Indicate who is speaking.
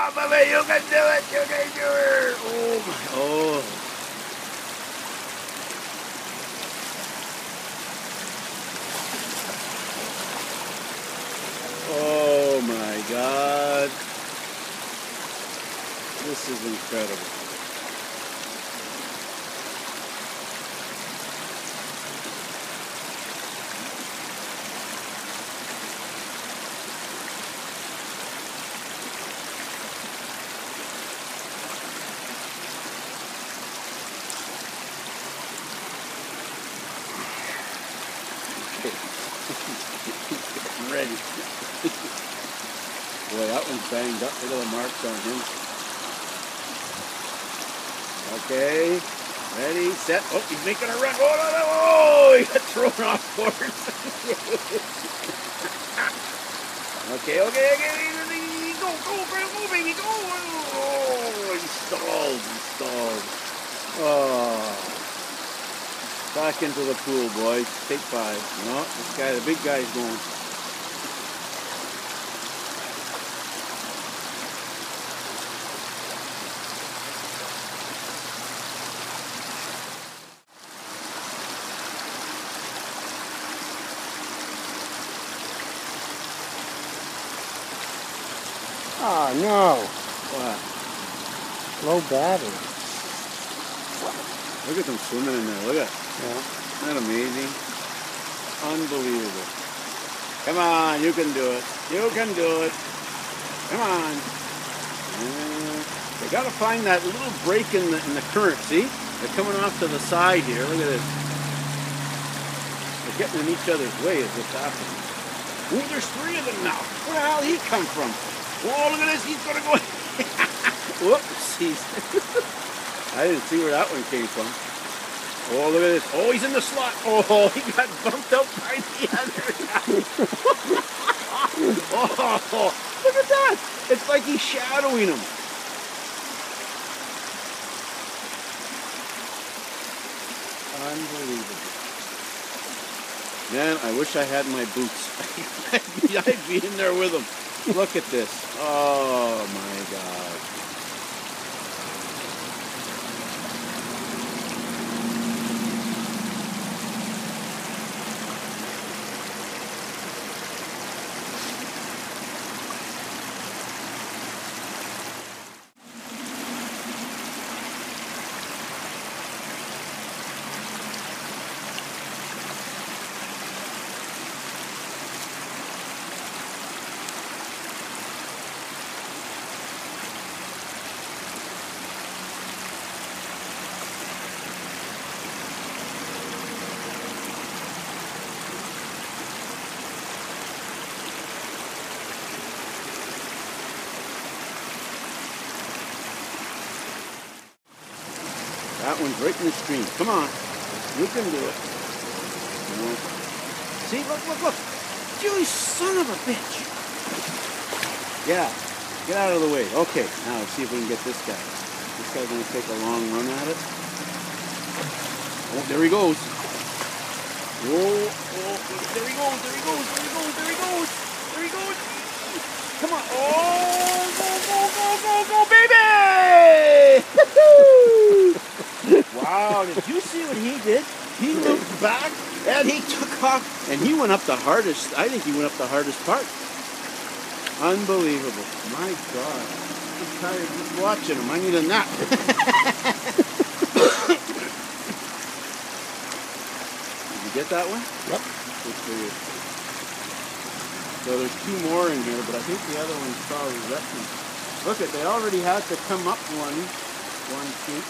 Speaker 1: top of it. You can do it. You can do it. Oh, my. Oh. Oh, my God. This is incredible. Getting ready. Boy, that one's banged up. Look at the marks on him. Okay. Ready, set. Oh, he's making a run. Oh, no, no. Oh, he got thrown off course. Okay. Go, baby, go. Oh, he stalled. Oh. Back into the pool, boys. Take 5. No, this guy, the big guy's going.
Speaker 2: Oh, no.
Speaker 1: What?
Speaker 2: Low battery.
Speaker 1: Look at them swimming in there. Look at it.
Speaker 2: Yeah.
Speaker 1: Isn't that amazing? Unbelievable. Come on, you can do it. You can do it. Come on. They got to find that little break in the current. See? They're coming off to the side here. Look at this. They're getting in each other's way as what's happening. Ooh, there's 3 of them now. Where the hell did he come from? Oh, look at this. He's going to go. Whoops. I didn't see where that one came from. Oh, look at this. Oh, he's in the slot. Oh, he got bumped out by the other guy. Oh, look at that. It's like he's shadowing him. Unbelievable. Man, I wish I had my boots. I'd be in there with him. Look at this. Oh, my God. That one's right in the stream. Come on. You can do it. See, look. You son of a bitch. Yeah. Get out of the way. Okay. Now let's see if we can get this guy. This guy's going to take a long run at it. Oh, there he goes. Oh, there he goes. Come on. Oh, go, baby! Wow, did you see what he did? He looked back and he took off and he went up the hardest. I think he went up the hardest part. Unbelievable. My God. I'm tired just watching him. I need a nap. Did you get that one?
Speaker 2: Yep.
Speaker 1: Good for you. So there's 2 more in here, but I think the other one's probably resting. Look at, they already had to come up one sheet.